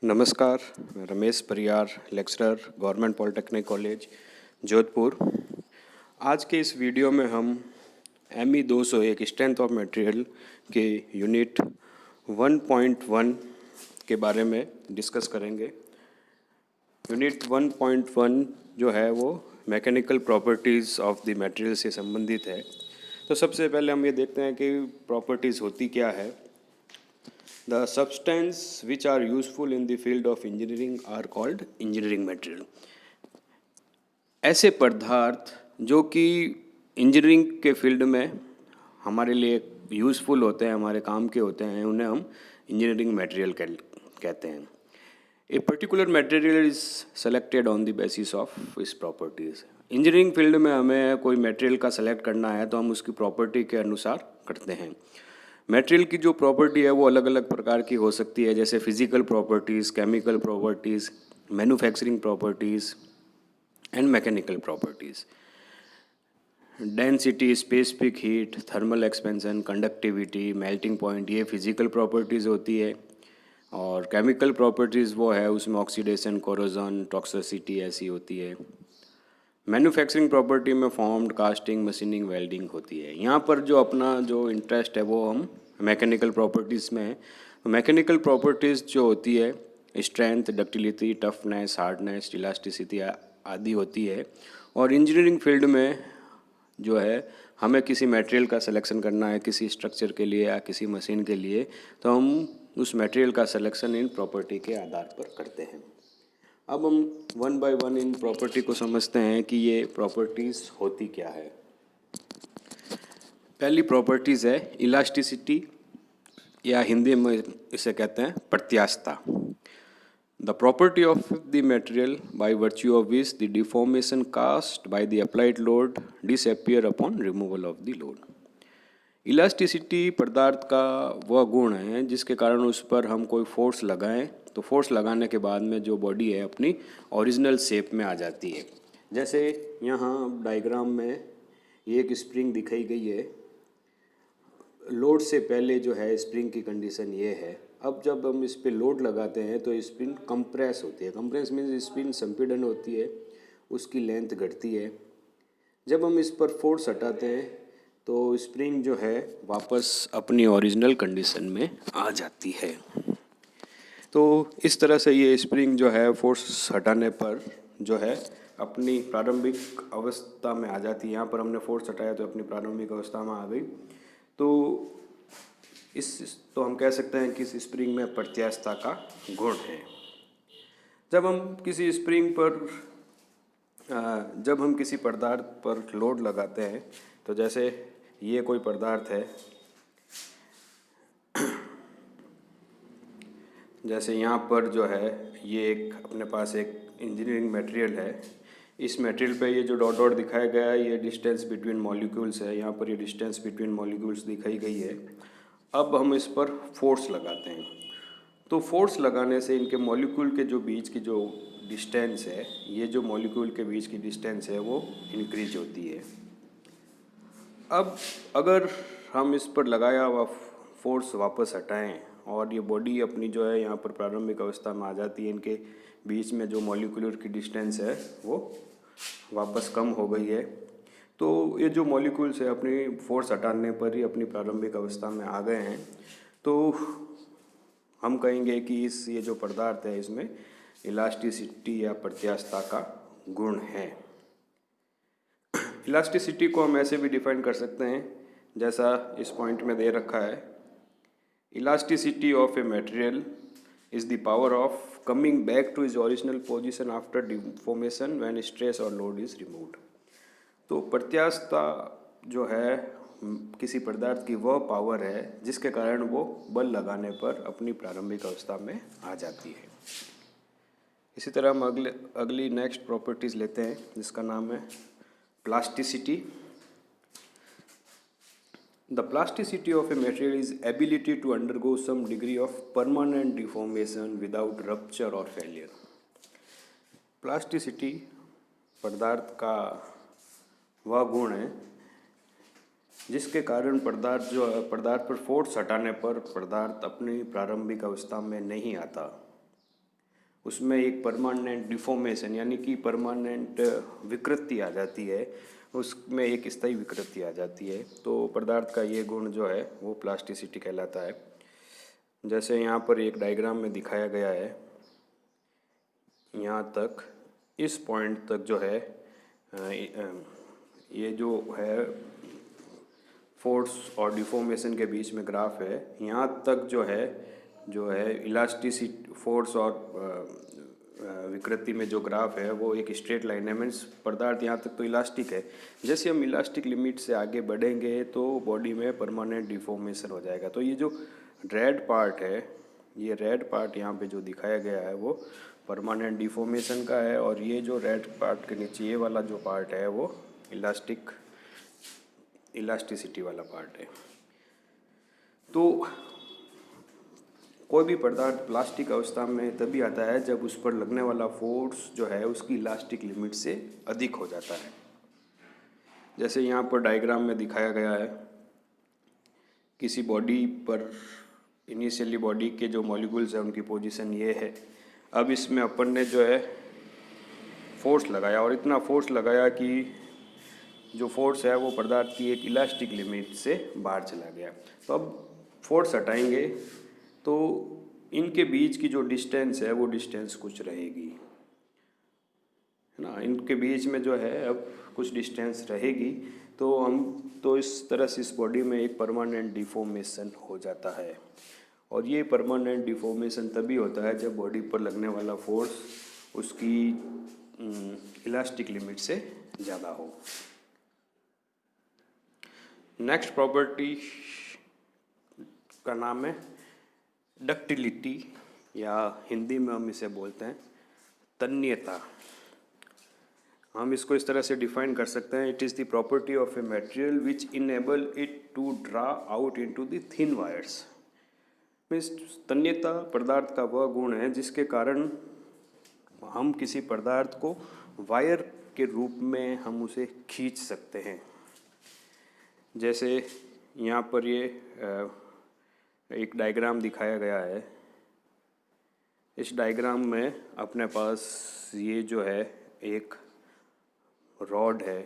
नमस्कार, मैं Ramesh Pariyar, lecturer, government polytechnic college Jodhpur. आज के इस वीडियो में हम ME 201 स्ट्रेंथ ऑफ मटेरियल के यूनिट 1.1 के बारे में डिस्कस करेंगे। यूनिट 1.1 जो है वो mechanical properties of the material से संबंधित है। तो सबसे पहले हम ये देखते हैं कि प्रॉपर्टीज़ होती क्या है। The substance which are useful in the field of engineering are called engineering material। ऐसे पदार्थ जो कि इंजीनियरिंग के फील्ड में हमारे लिए यूज़फुल होते हैं, हमारे काम के होते हैं, उन्हें हम इंजीनियरिंग मटेरियल कहते हैं। A particular material is selected on the basis of इस प्रॉपर्टीज़। इंजीनियरिंग फील्ड में हमें कोई मटेरियल का सेलेक्ट करना है तो हम उसकी प्रॉपर्टी के अनुसार करते हैं। मटेरियल की जो प्रॉपर्टी है वो अलग अलग प्रकार की हो सकती है, जैसे physical properties, chemical properties, manufacturing properties and mechanical properties. Density, specific heat, thermal expansion, conductivity, melting point, ये फिजिकल प्रॉपर्टीज़ होती है। और केमिकल प्रॉपर्टीज़ वो है, उसमें ऑक्सीडेशन, कोरोजन, टॉक्सिसिटी ऐसी होती है। मैन्युफैक्चरिंग प्रॉपर्टी में फॉर्म्ड, कास्टिंग, मशीनिंग, वेल्डिंग होती है। यहाँ पर जो अपना जो इंटरेस्ट है वो हम मैकेनिकल प्रॉपर्टीज़ में है। तो मैकेनिकल प्रॉपर्टीज़ जो होती है strength, ductility, toughness, hardness, elasticity आदि होती है। और इंजीनियरिंग फील्ड में जो है हमें किसी मटेरियल का सिलेक्शन करना है किसी स्ट्रक्चर के लिए या किसी मशीन के लिए, तो हम उस मटेरियल का सिलेक्शन इन प्रॉपर्टी के आधार पर करते हैं। अब हम one by one in property को समझते हैं कि ये प्रॉपर्टीज़ होती क्या है। पहली प्रॉपर्टीज़ है इलास्टिसिटी, या हिंदी में इसे कहते हैं प्रत्यास्थता। The property of the material by virtue of which the deformation caused by the applied load disappear upon removal of the load. Elasticity पदार्थ का वह गुण है जिसके कारण उस पर हम कोई फोर्स लगाएं तो फोर्स लगाने के बाद में जो बॉडी है अपनी ओरिजिनल शेप में आ जाती है। जैसे यहाँ डायग्राम में ये एक स्प्रिंग दिखाई गई है। लोड से पहले जो है स्प्रिंग की कंडीशन ये है। अब जब हम इस पे लोड लगाते हैं तो स्प्रिंग कंप्रेस होती है। कंप्रेस मीन्स स्प्रिंग संपीड़न होती है, उसकी लेंथ घटती है। जब हम इस पर फोर्स हटाते हैं तो स्प्रिंग जो है वापस अपनी ओरिजिनल कंडीशन में आ जाती है। तो इस तरह से ये स्प्रिंग जो है फोर्स हटाने पर जो है अपनी प्रारंभिक अवस्था में आ जाती है। यहाँ पर हमने फोर्स हटाया तो अपनी प्रारंभिक अवस्था में आ गई। तो तो हम कह सकते हैं कि इस स्प्रिंग में प्रत्यास्थता का गुण है। जब हम किसी स्प्रिंग पर जब हम किसी पदार्थ पर लोड लगाते हैं तो जैसे ये कोई पदार्थ है, जैसे यहाँ पर जो है ये एक अपने पास एक इंजीनियरिंग मटेरियल है। इस मटेरियल पे ये जो डॉट डॉट दिखाया गया है ये डिस्टेंस बिटवीन मॉलिक्यूल्स है। यहाँ पर ये डिस्टेंस बिटवीन मॉलिक्यूल्स दिखाई गई है। अब हम इस पर फोर्स लगाते हैं तो फोर्स लगाने से इनके मॉलिक्यूल के जो बीच की जो डिस्टेंस है, ये जो मॉलिक्यूल के बीच की डिस्टेंस है वो इंक्रीज होती है। अब अगर हम इस पर लगाया हुआ फोर्स वापस हटाएं और ये बॉडी अपनी जो है यहाँ पर प्रारंभिक अवस्था में आ जाती है, इनके बीच में जो मॉलिक्यूलर की डिस्टेंस है वो वापस कम हो गई है। तो ये जो मॉलिक्यूल्स है अपनी फोर्स हटाने पर ही अपनी प्रारंभिक अवस्था में आ गए हैं। तो हम कहेंगे कि ये जो पदार्थ है इसमें इलास्टिसिटी या प्रत्यास्थता का गुण है। इलास्टिसिटी को हम ऐसे भी डिफाइन कर सकते हैं जैसा इस पॉइंट में दे रखा है। Elasticity of a material is the power of coming back two is original position after deformation when stress और लोड इज रिमूव्ड। तो प्रत्यास्थता जो है किसी पदार्थ की वह पावर है जिसके कारण वो बल लगाने पर अपनी प्रारंभिक अवस्था में आ जाती है। इसी तरह हम अगली नेक्स्ट प्रॉपर्टीज़ लेते हैं जिसका नाम है plasticity. The plasticity of a material is ability to undergo some degree of permanent deformation without rupture और फेलियर। प्लास्टिसिटी पदार्थ का वह गुण है जिसके कारण पदार्थ पर फोर्स हटाने पर पदार्थ अपनी प्रारंभिक अवस्था में नहीं आता। उसमें एक परमानेंट डिफॉर्मेशन यानी कि परमानेंट विकृति आ जाती है, उसमें एक स्थायी विकृति आ जाती है। तो पदार्थ का ये गुण जो है वो प्लास्टिसिटी कहलाता है। जैसे यहाँ पर एक डायग्राम में दिखाया गया है, यहाँ तक इस पॉइंट तक जो है ये जो है फोर्स और डिफॉर्मेशन के बीच में ग्राफ है, यहाँ तक जो है इलास्टिसिटी फोर्स और विकृति में जो ग्राफ है वो एक स्ट्रेट लाइन है, मीन्स पदार्थ यहाँ तक तो इलास्टिक है। जैसे हम इलास्टिक लिमिट से आगे बढ़ेंगे तो बॉडी में परमानेंट डिफॉर्मेशन हो जाएगा। तो ये जो रेड पार्ट है, ये रेड पार्ट यहाँ पे जो दिखाया गया है वो परमानेंट डिफॉर्मेशन का है, और ये जो रेड पार्ट के नीचे ये वाला जो पार्ट है वो इलास्टिसिटी वाला पार्ट है। तो कोई भी पदार्थ प्लास्टिक अवस्था में तभी आता है जब उस पर लगने वाला फोर्स जो है उसकी इलास्टिक लिमिट से अधिक हो जाता है। जैसे यहाँ पर डायग्राम में दिखाया गया है, किसी बॉडी पर इनिशियली बॉडी के जो मॉलिक्यूल्स हैं उनकी पोजीशन ये है। अब इसमें अपन ने जो है फोर्स लगाया, और इतना फोर्स लगाया कि जो फोर्स है वो पदार्थ की एक इलास्टिक लिमिट से बाहर चला गया। तो अब फोर्स हटाएंगे तो इनके बीच की जो डिस्टेंस है वो डिस्टेंस कुछ रहेगी, है ना। इनके बीच में जो है अब कुछ डिस्टेंस रहेगी, तो इस तरह से इस बॉडी में एक परमानेंट डिफॉर्मेशन हो जाता है। और ये परमानेंट डिफॉर्मेशन तभी होता है जब बॉडी पर लगने वाला फोर्स उसकी इलास्टिक लिमिट से ज़्यादा हो। नेक्स्ट प्रॉपर्टी का नाम है डक्टिलिटी, या हिंदी में हम इसे बोलते हैं तन्यता। हम इसको इस तरह से डिफाइन कर सकते हैं, it is the property of a material which enable it to draw out into the thin wires. Means तन्यता पदार्थ का वह गुण है जिसके कारण हम किसी पदार्थ को वायर के रूप में हम उसे खींच सकते हैं। जैसे यहाँ पर ये एक डायग्राम दिखाया गया है। इस डायग्राम में अपने पास ये जो है एक रॉड है।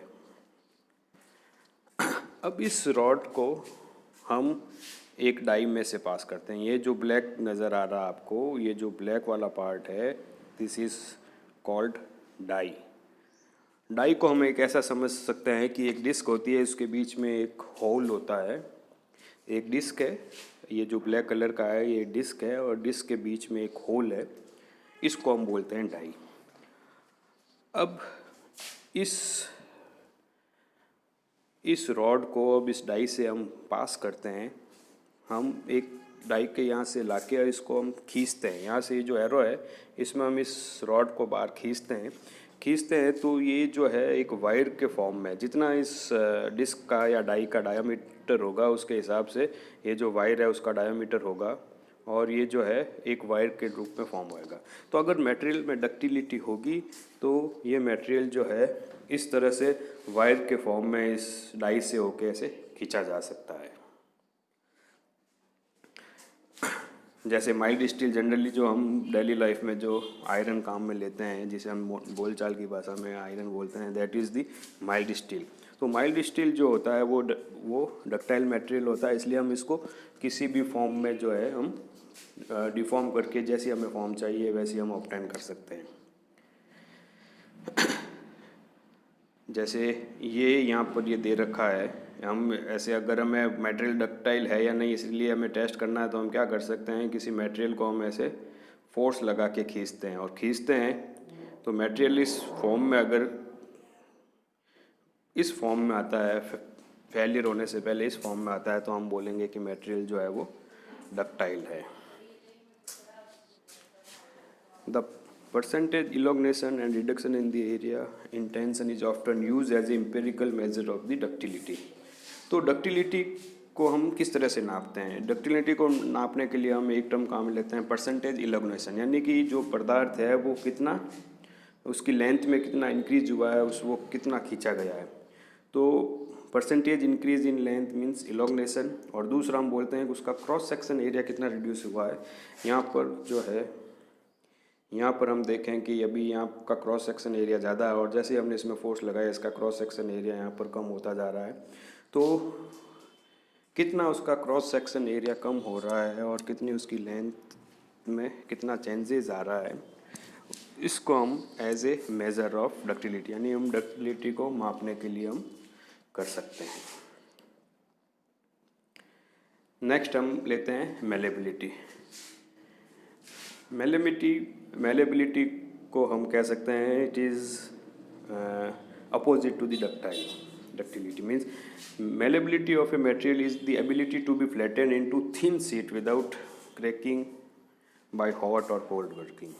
अब इस रॉड को हम एक डाई में से पास करते हैं। ये जो ब्लैक नज़र आ रहा है आपको, ये जो ब्लैक वाला पार्ट है, this is called die. Die को हम एक ऐसा समझ सकते हैं कि एक डिस्क होती है, उसके बीच में एक होल होता है। एक डिस्क है, ये जो ब्लैक कलर का है ये डिस्क है, और डिस्क के बीच में एक होल है, इसको हम बोलते हैं डाई। अब इस रॉड को अब इस डाई से हम पास करते हैं। हम एक डाई के यहाँ से लाके इसको हम खींचते हैं। यहाँ से ये जो एरो है इसमें हम इस रॉड को बाहर खींचते हैं तो ये जो है एक वायर के फॉर्म में, जितना इस डिस्क का या डाई का डायामीटर होगा उसके हिसाब से ये जो वायर है उसका डायामीटर होगा, और ये जो है एक वायर के रूप में फॉर्म होएगा। तो अगर मटेरियल में डक्टिलिटी होगी तो ये मटेरियल जो है इस तरह से वायर के फॉर्म में इस डाई से होके ऐसे खींचा जा सकता है। जैसे माइल्ड स्टील जनरली जो हम डेली लाइफ में जो आयरन काम में लेते हैं, जिसे हम बोलचाल की भाषा में आयरन बोलते हैं, that is the mild steel. तो माइल्ड स्टील जो होता है वो डक्टाइल मटेरियल होता है, इसलिए हम इसको किसी भी फॉर्म में जो है हम डिफॉर्म करके जैसी हमें फॉर्म चाहिए वैसी हम ऑब्टेन कर सकते हैं। जैसे ये यहाँ पर ये दे रखा है, हम ऐसे अगर हमें मटेरियल डक्टाइल है या नहीं इसलिए हमें टेस्ट करना है तो हम क्या कर सकते हैं, किसी मटेरियल को हम ऐसे फोर्स लगा के खींचते हैं, और खींचते हैं तो मटेरियल इस फॉर्म में, अगर इस फॉर्म में आता है, फेलियर होने से पहले इस फॉर्म में आता है, तो हम बोलेंगे कि मटेरियल जो है वो डक्टाइल है। The percentage elongation and reduction in the area in tension is often used as an empirical measure of the ductility। तो डक्टिलिटी को हम किस तरह से नापते हैं? डक्टिलिटी को नापने के लिए हम एक टर्म काम लेते हैं परसेंटेज इलोग्नेशन, यानी कि जो पदार्थ है वो कितना, उसकी लेंथ में कितना इंक्रीज हुआ है, वो कितना खींचा गया है। तो percentage increase in length means elongation, और दूसरा हम बोलते हैं कि उसका क्रॉस सेक्शन एरिया कितना रिड्यूस हुआ है। यहाँ पर जो है यहाँ पर हम देखें कि अभी यहाँ का क्रॉस सेक्शन एरिया ज़्यादा है और जैसे ही हमने इसमें फोर्स लगाया इसका क्रॉस सेक्शन एरिया यहाँ पर कम होता जा रहा है। तो कितना उसका क्रॉस सेक्शन एरिया कम हो रहा है और कितनी उसकी लेंथ में कितना चेंजेस आ रहा है, इसको हम as a measure of ductility यानी हम डक्टिलिटी को मापने के लिए हम कर सकते हैं। नेक्स्ट हम लेते हैं मेलेबिलिटी। मेलेबिलिटी को हम कह सकते हैं it is opposite to the ductility means malleability of a material is the ability to be flatten into thin sheet without cracking by hot और कोल्ड वर्किंग।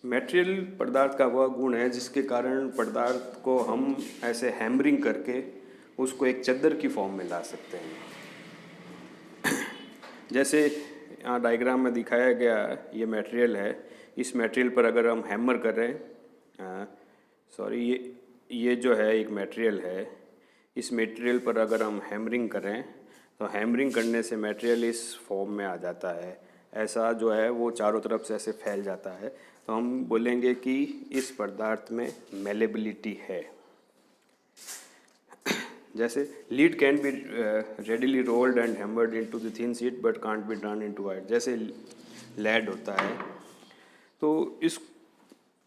मटेरियल पदार्थ का वह गुण है जिसके कारण पदार्थ को हम ऐसे हैमरिंग करके उसको एक चद्दर की फॉर्म में ला सकते हैं। जैसे यहाँ डायग्राम में दिखाया गया ये मटेरियल है, इस मटेरियल पर अगर हम हैमर कर रहे हैं, ये जो है एक मटेरियल है, इस मटेरियल पर अगर हम हैमरिंग करें तो हैमरिंग करने से मटेरियल इस फॉर्म में आ जाता है, ऐसा जो है वो चारों तरफ से ऐसे फैल जाता है। तो हम बोलेंगे कि इस पदार्थ में मेलेबिलिटी है। जैसे lead can be readily rolled and hammered into the thin sheet but can't be turn into wire. जैसे लेड होता है तो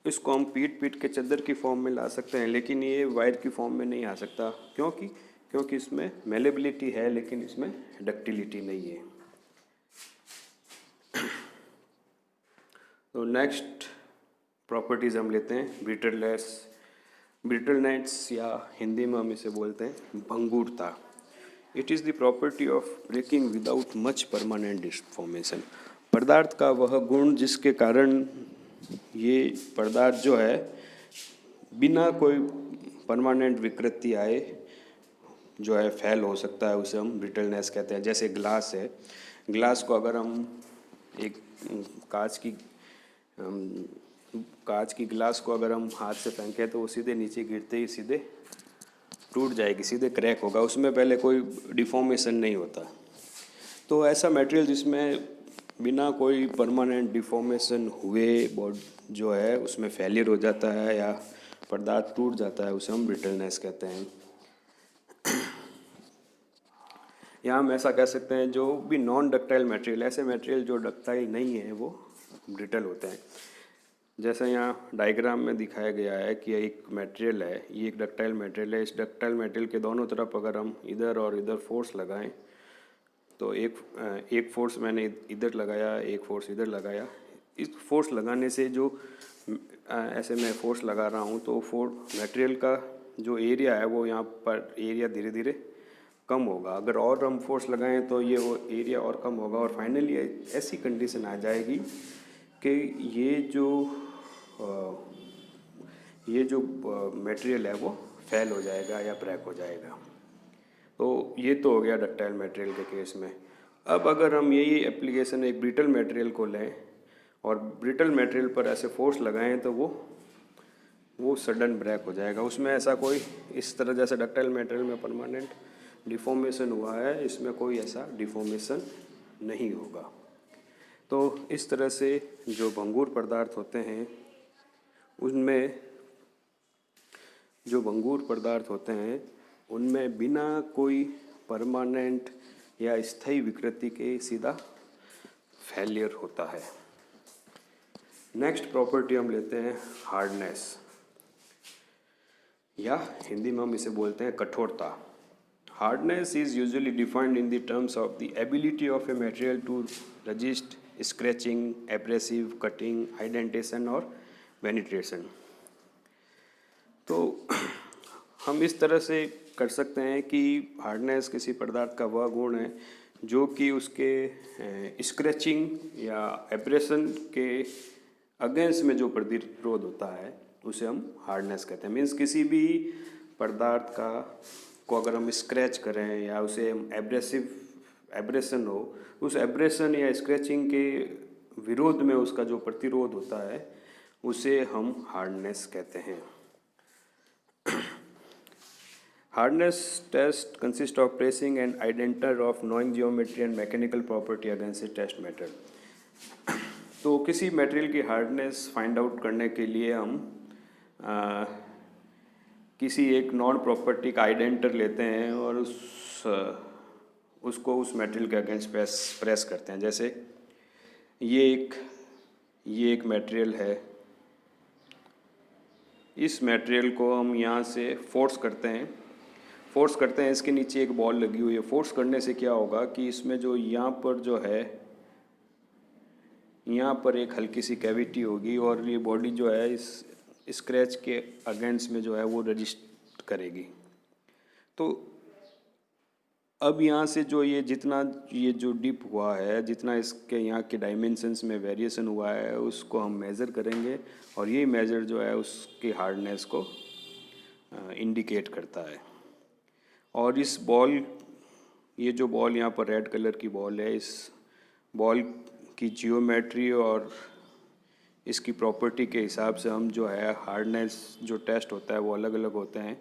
इसको हम पीट के चद्दर की फॉर्म में ला सकते हैं, लेकिन ये वायर की फॉर्म में नहीं आ सकता। क्योंकि इसमें मेलेबिलिटी है लेकिन इसमें डक्टिलिटी नहीं है। तो नेक्स्ट प्रॉपर्टीज़ हम लेते हैं ब्रिटलनेस या हिंदी में हम इसे बोलते हैं भंगुरता। It is the property of breaking without much permanent deformation. पदार्थ का वह गुण जिसके कारण ये पदार्थ जो है बिना कोई परमानेंट विकृति आए जो है फैल हो सकता है, उसे हम ब्रिटलनेस कहते हैं। जैसे ग्लास है, ग्लास को अगर हम एक कांच की ग्लास को अगर हम हाथ से फेंकें तो वो सीधे नीचे गिरते ही सीधे टूट जाएगी, सीधे क्रैक होगा, उसमें पहले कोई डिफॉर्मेशन नहीं होता। तो ऐसा मटेरियल जिसमें बिना कोई परमानेंट डिफॉर्मेशन हुए जो है उसमें फेलियर हो जाता है या पदार्थ टूट जाता है, उसे हम ब्रिटलनेस कहते हैं। यहाँ हम ऐसा कह सकते हैं जो भी नॉन डक्टाइल मटेरियल, ऐसे मटेरियल जो डक्टाइल नहीं है वो ब्रिटल होते हैं। जैसे यहाँ डायग्राम में दिखाया गया है कि एक मटेरियल है, ये एक डक्टाइल मटेरियल है। इस डक्टाइल मटेरियल के दोनों तरफ अगर हम इधर और इधर फोर्स लगाएं तो एक फोर्स मैंने इधर लगाया, एक फोर्स इधर लगाया। इस फोर्स लगाने से जो ऐसे मैं फोर्स लगा रहा हूँ तो मटेरियल का जो एरिया है वो यहाँ पर एरिया धीरे धीरे कम होगा। अगर और हम फोर्स लगाएं तो ये वो एरिया और कम होगा और फाइनली ऐसी कंडीशन आ जाएगी कि ये जो मटेरियल है वो फेल हो जाएगा या ब्रेक हो जाएगा। तो ये तो हो गया डक्टाइल मटेरियल के केस में। अब अगर हम यही एप्लीकेशन एक ब्रिटल मटेरियल को लें और ब्रिटल मटेरियल पर ऐसे फोर्स लगाएं तो वो सडन ब्रेक हो जाएगा। उसमें ऐसा कोई इस तरह जैसे डक्टाइल मटेरियल में परमानेंट डिफॉर्मेशन हुआ है, इसमें कोई ऐसा डिफॉर्मेशन नहीं होगा। तो इस तरह से जो भंगुर पदार्थ होते हैं उनमें बिना कोई परमानेंट या स्थायी विकृति के सीधा फेलियर होता है। नेक्स्ट प्रॉपर्टी हम लेते हैं हार्डनेस या हिंदी में हम इसे बोलते हैं कठोरता। Hardness is usually defined in the terms of the ability of a material to resist scratching, abrasive, cutting, indentation और पेनिट्रेशन। तो हम इस तरह से कर सकते हैं कि हार्डनेस किसी पदार्थ का वह गुण है जो कि उसके स्क्रैचिंग या एब्रेशन के अगेंस्ट में जो प्रतिरोध होता है उसे हम हार्डनेस कहते हैं। मीन्स किसी भी पदार्थ को अगर हम स्क्रैच करें या उसे एब्रेशन हो, उस एब्रेशन या स्क्रैचिंग के विरोध में उसका जो प्रतिरोध होता है उसे हम हार्डनेस कहते हैं। Hardness test consist of pressing and indenter of knowing geometry and mechanical property against a test metal. तो किसी मटेरियल की हार्डनेस फाइंड आउट करने के लिए हम किसी एक नॉन प्रॉपर्टी का आइडेंटर लेते हैं और उसको उस मटेरियल के अगेंस्ट प्रेस करते हैं। जैसे ये एक मटेरियल है, इस मटेरियल को हम यहाँ से फोर्स करते हैं, इसके नीचे एक बॉल लगी हुई है। फोर्स करने से क्या होगा कि इसमें जो यहाँ पर जो है, यहाँ पर एक हल्की सी कैविटी होगी और ये बॉडी जो है इस स्क्रैच के अगेंस्ट में जो है वो रजिस्ट करेगी। तो अब यहाँ से जो ये जो डिप हुआ है, जितना इसके यहाँ के डायमेंशंस में वेरिएशन हुआ है उसको हम मेज़र करेंगे और ये मेज़र जो है उसकी हार्डनेस को इंडिकेट करता है। और इस बॉल, ये जो बॉल यहाँ पर रेड कलर की बॉल है, इस बॉल की जियोमेट्री और इसकी प्रॉपर्टी के हिसाब से हम जो है हार्डनेस जो टेस्ट होता है वो अलग अलग होते हैं।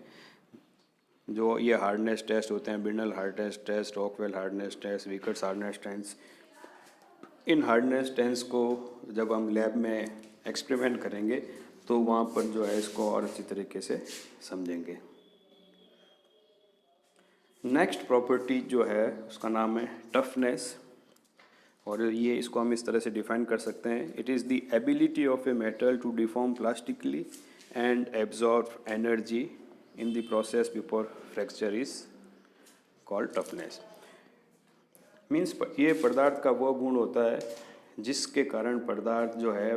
जो ये हार्डनेस टेस्ट होते हैं, Brinell hardness test, Rockwell hardness test, Vickers hardness test, इन हार्डनेस टेस्ट को जब हम लैब में एक्सपेरिमेंट करेंगे तो वहाँ पर जो है इसको और अच्छी तरीके से समझेंगे। नेक्स्ट प्रॉपर्टी जो है उसका नाम है टफनेस, और ये इसको हम इस तरह से डिफाइन कर सकते हैं। It is the ability of a metal to deform plastically and absorb energy in the process before fracture is called toughness। Means ये पदार्थ का वो गुण होता है जिसके कारण पदार्थ जो है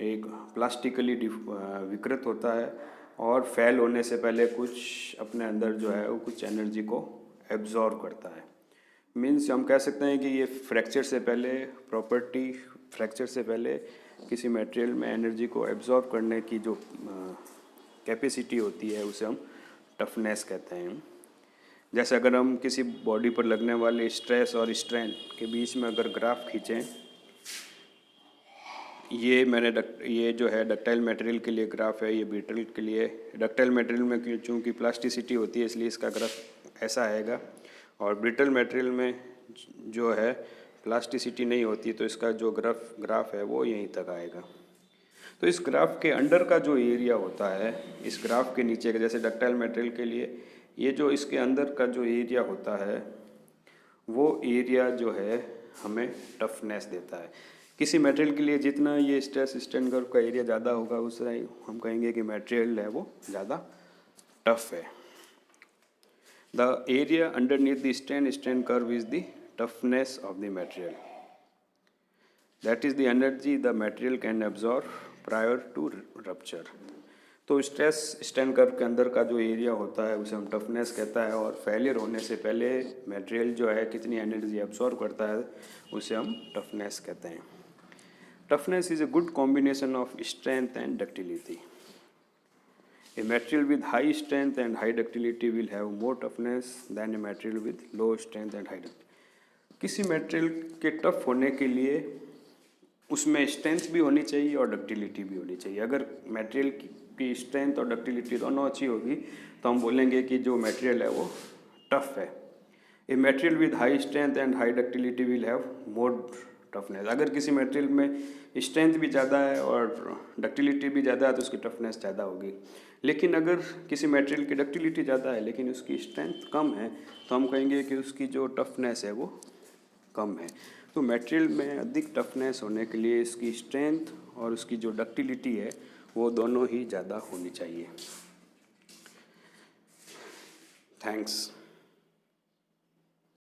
एक प्लास्टिकली विकृत होता है और फेल होने से पहले कुछ अपने अंदर जो है वो कुछ एनर्जी को एब्जॉर्ब करता है। मीन्स हम कह सकते हैं कि ये फ्रैक्चर से पहले किसी मटेरियल में एनर्जी को एब्जॉर्ब करने की जो कैपेसिटी होती है उसे हम टफनेस कहते हैं। जैसे अगर हम किसी बॉडी पर लगने वाले स्ट्रेस और स्ट्रेन के बीच में अगर ग्राफ खींचें, ये जो है डक्टाइल मटेरियल के लिए ग्राफ है, ये ब्रिटल के लिए। डक्टाइल मटेरियल में चूँकि प्लास्टिसिटी होती है इसलिए इसका ग्राफ ऐसा आएगा, और ब्रिटल मटेरियल में जो है प्लास्टिसिटी नहीं होती तो इसका जो ग्राफ है वो यहीं तक आएगा। तो इस ग्राफ के अंडर का जो एरिया होता है, इस ग्राफ के नीचे का, जैसे डक्टाइल मटेरियल के लिए ये जो इसके अंदर का जो एरिया होता है वो एरिया जो है हमें टफनेस देता है। किसी मटेरियल के लिए जितना ये स्ट्रेस स्ट्रेन कर्व का एरिया ज़्यादा होगा उससे हम कहेंगे कि मटेरियल है वो ज़्यादा टफ है। The area underneath the strain curve is the toughness of the material, that is the energy the material can absorb prior to rupture. तो स्ट्रेस स्ट्रेन कर्व के अंदर का जो एरिया होता है उसे हम टफनेस कहता है, और फेलियर होने से पहले मटेरियल जो है कितनी एनर्जी एब्जॉर्ब करता है उसे हम टफनेस कहते हैं। Toughness is a good combination of strength and ductility. A material with high strength and high ductility will have more toughness than a material with low strength and high ductility. किसी material के tough होने के लिए उसमें strength भी होनी चाहिए और डक्टिलिटी भी होनी चाहिए। अगर मटेरियल की स्ट्रेंथ और डक्टिलिटी दोनों अच्छी होगी तो हम बोलेंगे कि जो मटेरियल है वो टफ है। ए material with high strength and high ductility will have more toughness. अगर किसी मटेरियल में स्ट्रेंथ भी ज़्यादा है और डक्टिलिटी भी ज़्यादा है तो उसकी टफनेस ज़्यादा होगी। लेकिन अगर किसी मटेरियल की डक्टिलिटी ज़्यादा है लेकिन उसकी स्ट्रेंथ कम है तो हम कहेंगे कि उसकी जो टफनेस है वो कम है। तो मटेरियल में अधिक टफनेस होने के लिए इसकी स्ट्रेंथ और उसकी जो डक्टिलिटी है वो दोनों ही ज़्यादा होनी चाहिए। थैंक्स।